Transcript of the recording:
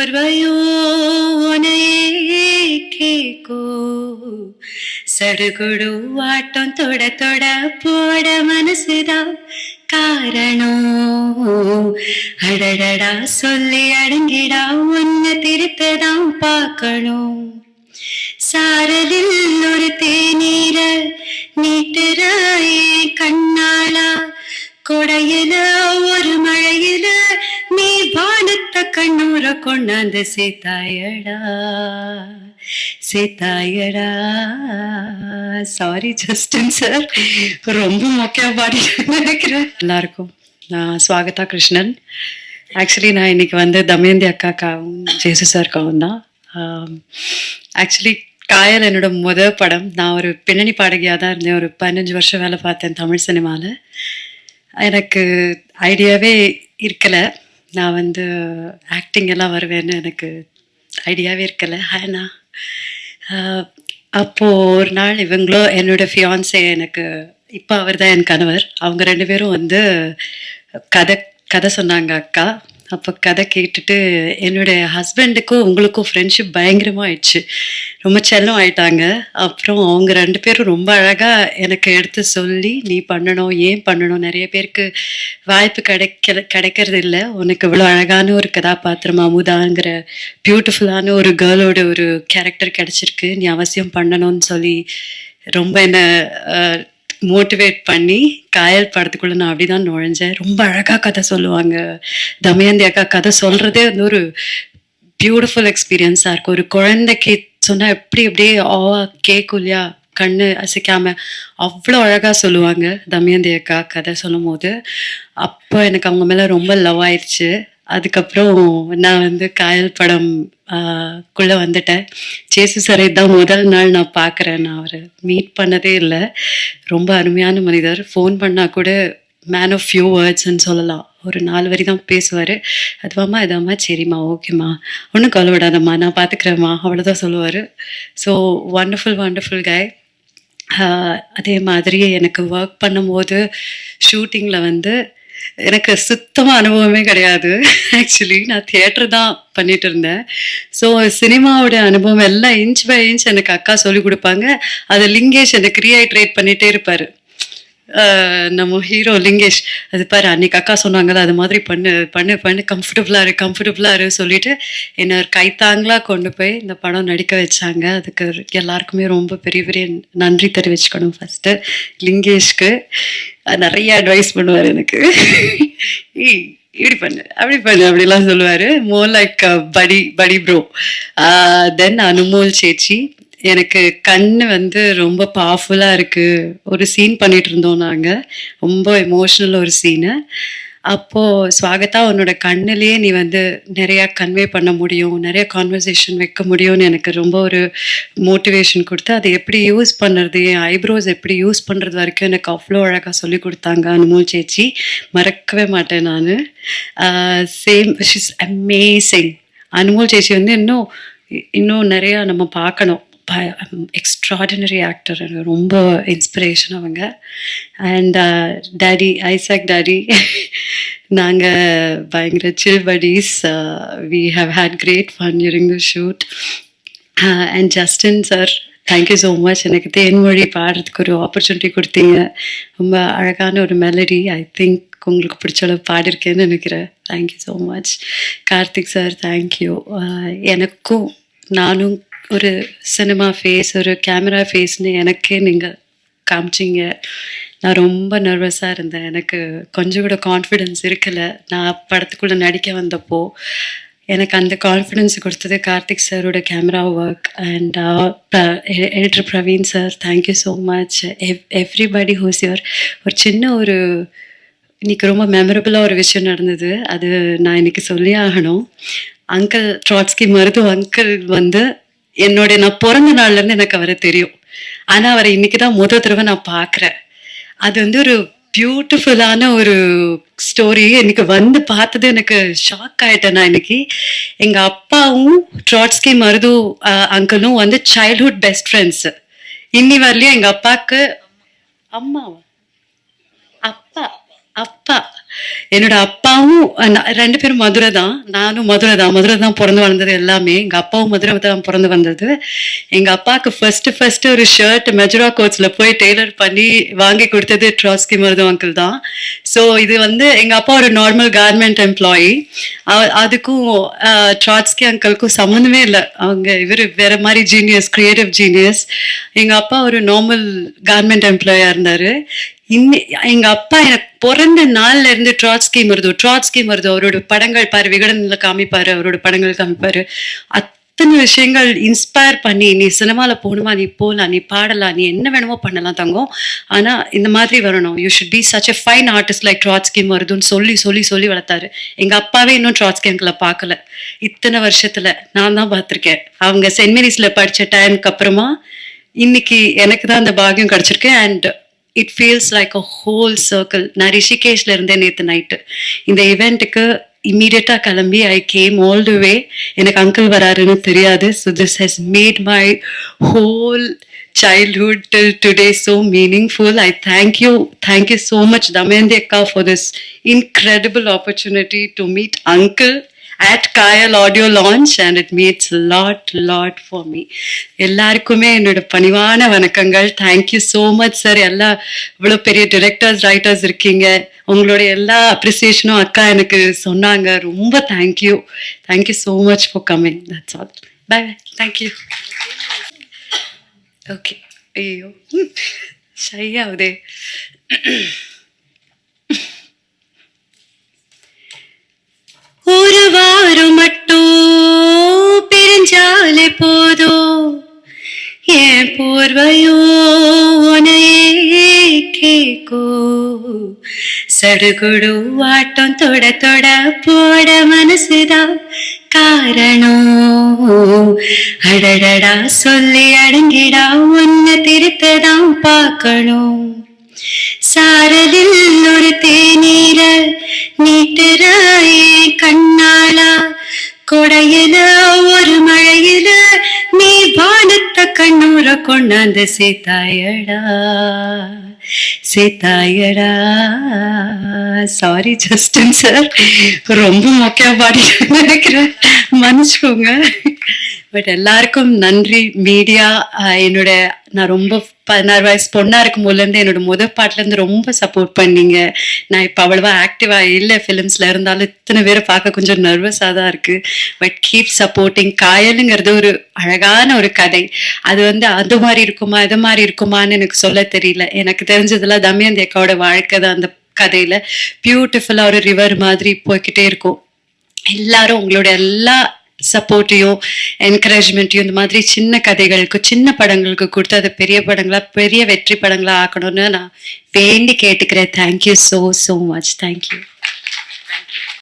போர்வையோ உனையே கேக்கோ சடுகுடு ஆட்டம் தொட தொட போட மனசுதான் காரணம். அடடடா சொல்லி அடங்கிடா உன்னை திருத்ததான் பார்க்கணும். சாரலில் ஒரு தேநீர நீட்டுறாயே கண்ணாளா, கொடையில ஒரு மழையில நீ வானத்த கண்ணூர கொண்டாந்து சேத்தாயடா சேத்தாயடா. சாரி ஜஸ்டின் சார், ரொம்ப மொக்கையா பாடி நினைக்கிறேன். எல்லாருக்கும் நான் ஸ்வாகதா கிருஷ்ணன். ஆக்சுவலி நான் இன்னைக்கு வந்து தமயந்தி அக்காக்காவும் ஜேசு சார்க்காவும் தான். ஆக்சுவலி காயல் என்னோட முதல் படம். நான் ஒரு பின்னணி பாடகியாக தான் இருந்தேன். ஒரு 15 வருஷம் வேலை பார்த்தேன் தமிழ் சினிமாவில். எனக்கு ஐடியாவே இருக்கலை நான் வந்து ஆக்டிங் எல்லாம் வருவேன்னு. எனக்கு ஐடியாவே இருக்கலை. ஆனா அப்போது ஒரு நாள் இவங்களோ என்னோடய ஃபியான்ஸே, எனக்கு இப்போ அவர் தான் என் கணவர், அவங்க 2 பேரும் வந்து கதை சொன்னாங்க அக்கா. அப்போ கதை கேட்டுட்டு என்னுடைய ஹஸ்பண்டுக்கும் உங்களுக்கும் ஃப்ரெண்ட்ஷிப் பயங்கரமாக ஆயிடுச்சு. ரொம்ப செல்லம் ஆயிட்டாங்க. அப்புறம் அவங்க 2 பேரும் ரொம்ப அழகாக எனக்கு எடுத்து சொல்லி, நீ பண்ணணும், ஏன் பண்ணணும், நிறைய பேருக்கு வாய்ப்பு கிடைக்கிறது இல்லை, உனக்கு இவ்வளோ அழகான ஒரு கதாபாத்திரம் அமுதாங்கிற பியூட்டிஃபுல்லான ஒரு கேர்ளோட ஒரு கேரக்டர் கிடைச்சிருக்கு, நீ அவசியம் பண்ணணும்னு சொல்லி ரொம்ப என்னை மோட்டிவேட் பண்ணி காயல் படத்துக்குள்ள நான் அப்படிதான் நுழைஞ்சேன். ரொம்ப அழகா கதை சொல்லுவாங்க தமயந்தி அக்கா. கதை சொல்றதே வந்து ஒரு பியூட்டிஃபுல் எக்ஸ்பீரியன்ஸா இருக்கும். ஒரு குழந்தைக்கு சொன்னா அப்படியே கேட்கும் இல்லையா, கண்ணு அசைக்காம அவ்வளோ அழகா சொல்லுவாங்க தமயந்தி அக்கா கதை சொல்லும் போது. அப்போ எனக்கு அவங்க மேல ரொம்ப லவ் ஆயிடுச்சு. அதுக்கப்புறம் நான் வந்து காயல் படம் குள்ள வந்துட்டேன். ஜேசு சாரை தான் முதல் நாள் நான் பார்க்குறேன். நான் அவரை மீட் பண்ணதே இல்லை. ரொம்ப அருமையான மனிதர். ஃபோன் பண்ணால் கூட மேன் ஆஃப் ஃபியூ வேர்ட்ஸ்ன்னு சொல்லலாம். ஒரு 4 வரி தான் பேசுவார். அதுவாம்மா இதாம்மா, சரிம்மா, ஓகேம்மா, ஒன்றும் கவலைப்படாதம்மா, நான் பார்த்துக்கிறேம்மா, அவ்வளோதான் சொல்லுவார். ஸோ வண்டர்ஃபுல் காய். அதே மாதிரி எனக்கு ஒர்க் பண்ணும்போது ஷூட்டிங்கில் வந்து எனக்கு சுத்தமாக அனுபவமே கிடையாது. ஆக்சுவலி நான் தியேட்டர் தான் பண்ணிட்டு இருந்தேன். ஸோ சினிமாவோட அனுபவம் எல்லாம் இன்ச் பை இன்ச் எனக்கு அக்கா சொல்லிக் கொடுப்பாங்க. அதை லிங்கேஷ் எனக்கு ரீஹைட்ரேட் பண்ணிகிட்டே இருப்பார். நம்ம ஹீரோ லிங்கேஷ், அது பாரு அன்னைக்கு அக்கா சொன்னாங்கல்ல, அது மாதிரி பண்ணு பண்ணு பண்ணு, கம்ஃபர்டபுளாக இரு சொல்லிட்டு என்னை கைத்தாங்களாக கொண்டு போய் இந்த படம் நடிக்க வச்சாங்க. அதுக்கு எல்லாருக்குமே ரொம்ப பெரிய நன்றி தெரிவிச்சுக்கணும். ஃபஸ்ட்டு லிங்கேஷ்க்கு நிறைய அட்வைஸ் பண்ணுவார் எனக்கு. இப்படி பண்ணு அப்படிலாம் சொல்லுவார். மோர் லைக் படி ப்ரோ. தென் அனுமோல் சேச்சி, எனக்கு கண்ணு வந்து ரொம்ப பவர்ஃபுல்லாக இருக்குது. ஒரு சீன் பண்ணிட்டு இருந்தோம் நாங்கள், ரொம்ப எமோஷ்னல் ஒரு சீனு. அப்போது ஸ்வாகதா, உன்னோட கண்ணுலேயே நீ வந்து நிறையா கன்வே பண்ண முடியும், நிறைய கான்வர்சேஷன் வைக்க முடியும்னு எனக்கு ரொம்ப ஒரு மோட்டிவேஷன் கொடுத்து, அதை எப்படி யூஸ் பண்ணுறது, என் ஐப்ரோஸ் எப்படி யூஸ் பண்ணுறது வரைக்கும் எனக்கு அவ்வளோ அழகாக சொல்லி கொடுத்தாங்க அனுமோல் சேச்சி. மறக்கவே மாட்டேன் நான். Same, she's amazing. அனுமோல் சேச்சி வந்து இன்னும் நிறையா நம்ம பார்க்கணும். எக்ஸ்ட்ராடினரி ஆக்டர், ரொம்ப இன்ஸ்பிரேஷன் அவங்க. அண்ட் டாடி, ஐசாக் டாடி, நாங்கள் பயங்கர chill buddies. We have had great fun during the shoot. And Justin sir, thank you so much. எனக்கு தேன்மொழி பாடுறதுக்கு ஒரு ஆப்பர்ச்சுனிட்டி கொடுத்தீங்க. ரொம்ப அழகான ஒரு மெலடி. ஐ திங்க் உங்களுக்கு பிடிச்ச அளவு பாடிருக்கேன்னு நினைக்கிறேன். Thank you so much. Karthik sir, thank you. எனக்கும் நானும் ஒரு சினிமா ஃபேஸ், ஒரு கேமரா ஃபேஸ்னு எனக்கே நீங்கள் காமிச்சிங்க. நான் ரொம்ப நர்வஸாக இருந்தேன். எனக்கு கொஞ்சம் கூட கான்ஃபிடென்ஸ் இருக்கலை. நான் படத்துக்குள்ளே நடிக்க வந்தப்போ எனக்கு அந்த கான்ஃபிடென்ஸ் கொடுத்தது கார்த்திக் சாரோட camera work. And editor Praveen sir, thank you so much. Everybody whose your. ஒரு சின்ன ஒரு இன்னைக்கு ரொம்ப மெமரபுளாக ஒரு விஷயம் நடந்தது, அது நான் இன்னைக்கு சொல்லி ஆகணும். அங்கிள் ட்ராட்ஸ்கி மருது அங்கிள் வந்து நான் பிறந்த நாள்லேருந்து எனக்கு அவரை தெரியும். ஆனால் அவரை இன்னைக்கு தான் முதல் தடவை நான் பார்க்குறேன். அது வந்து ஒரு பியூட்டிஃபுல்லான ஒரு ஸ்டோரி. எனக்கு வந்து பார்த்தது எனக்கு ஷாக் ஆகிட்டேன். நான் இன்னைக்கு எங்கள் அப்பாவும் ட்ராட்ஸ்கி மருது அங்கிளும் வந்து சைல்ட்ஹுட் பெஸ்ட் ஃப்ரெண்ட்ஸு. இன்னி வரலையும் எங்கள் அப்பாவுக்கு அம்மாவா அப்பா என்னோட அப்பாவும் ரெண்டு பேரும் மதுரை தான். நானும் மதுரை தான் பிறந்து வளர்ந்தது எல்லாமே. எங்க அப்பாவும் மதுரை தான் பிறந்து வந்தது. எங்க அப்பாவுக்கு ஃபர்ஸ்ட் ஒரு ஷர்ட் மெஜரா கோட்ஸ்ல போய் டெய்லர் பண்ணி வாங்கி கொடுத்தது ட்ராட்ஸ்கி மருது அங்கிள் தான். ஸோ இது வந்து எங்க அப்பா ஒரு நார்மல் கார்மெண்ட் எம்ப்ளாயி. அதுக்கும் ட்ராட்ஸ்கி அங்கிளுக்கும் சம்மந்தமே இல்லை. அவங்க இவர் வேற மாதிரி ஜீனியஸ், கிரியேட்டிவ் ஜீனியஸ். எங்க அப்பா ஒரு நார்மல் கார்மெண்ட் எம்ப்ளாயா இருந்தாரு. எங்க அப்பா எனக்கு பிறந்த நாள்ல இருந்து ட்ராட்ஸ்கி மருது அவரோட படங்கள் பாரு, விகடன்ல காமிப்பாரு, அவரோட படங்கள் காமிப்பாரு. அத்தனை விஷயங்கள் இன்ஸ்பயர் பண்ணி, நீ சினிமால போகணுமா, நீ போகலாம், நீ பாடலாம், நீ என்ன வேணுமோ பண்ணலாம் தங்கம், ஆனா இந்த மாதிரி வரணும், you should be such a fine artist like Trotsky மருதுன்னு சொல்லி சொல்லி சொல்லி வளர்த்தாரு. எங்க அப்பாவே இன்னும் ட்ராட்ஸ்கி அங்கிளை பார்க்கல. இத்தனை வருஷத்துல நான் தான் பார்த்திருக்கேன். அவங்க சென்ட் மேரிஸ்ல படிச்ச டைமுக்கு அப்புறமா இன்னைக்கு எனக்கு தான் அந்த பாக்கியம் கிடைச்சிருக்கு. And it feels like a whole circle. நான் ரிஷிகேஷ்ல இருந்தேன் நேற்று நைட்டு. இந்த இவெண்ட்டுக்கு இம்மீடியட்டா கிளம்பி ஐ கேம் ஆல் த வே. எனக்கு அங்கிள் வராருன்னு தெரியாது. So this has made my whole childhood till today so meaningful. I thank you so much Damayanti akka for this incredible opportunity to meet uncle at Kayal audio launch, and it means lot for me. எல்லாருக்குமே என்னோட பணிவான வணக்கங்கள். Thank you so much sir. எல்லா இவ்வளோ பெரிய directors, writers இருக்கீங்க. உங்களோட எல்லா அப்ரிசியேஷனும் அக்கா எனக்கு சொன்னாங்க. ரொம்ப thank you so much for coming. That's all. Bye. Thank you. Okay. ஐயோ ஷை ஆகுதே. ஒரு வாரம் மட்டும் பிரிஞ்சாலே போதும், என் போர்வையோ உனையே கேக்கோ, சடுகுடு ஆட்டம் தொட தொட போட மனசுதான் காரணம், அடடடா சொல்லி அடங்கிடா உன்னை திருத்ததான் பார்க்கணும், சாரலில் ஒரு தேநீர நீட்டுறாயே கண்ணாளா, கொடையில ஒரு மழையில நீ வானத்த கண்ணூர கொண்டாந்து சேத்தாயடா. சாரி ஜஸ்டின் சார், ரொம்ப மொக்கையா பாடி நினைக்கிறேன், மன்னிச்சுக்கோங்க. பட் எல்லாருக்கும் நன்றி. மீடியா என்னோட, நான் ரொம்ப 16 வயசு பொண்ணா இருக்கும் போதுலேருந்து என்னோட பாட்டுல இருந்து ரொம்ப சப்போர்ட் பண்ணீங்க. நான் இப்போ அவ்வளவா ஆக்டிவா இல்லை ஃபிலிம்ஸ்ல, இருந்தாலும் இத்தனை பேரை பார்க்க கொஞ்சம் நர்வஸாக தான் இருக்கு. But keep supporting. காயலுங்கிறது ஒரு அழகான ஒரு கதை. அது வந்து அது மாதிரி இருக்குமா இது மாதிரி இருக்குமான்னு எனக்கு சொல்ல தெரியல. எனக்கு தெரிஞ்சதுல தமயந்தி அக்காவோட வாழ்க்கை தான் அந்த கதையில. பியூட்டிஃபுல்லா ஒரு ரிவர் மாதிரி போய்கிட்டே இருக்கும். எல்லாரும் உங்களோட எல்லா சப்போர்ட்டையும் என்கரேஜ்மெண்ட்டையும் இந்த மாதிரி சின்ன கதைகளுக்கு, சின்ன படங்களுக்கு கொடுத்து அதை பெரிய படங்களா, பெரிய வெற்றி படங்களா ஆக்கணும்னு நான் வேண்டி கேட்டுக்கிறேன். Thank you so much. தேங்க்யூ.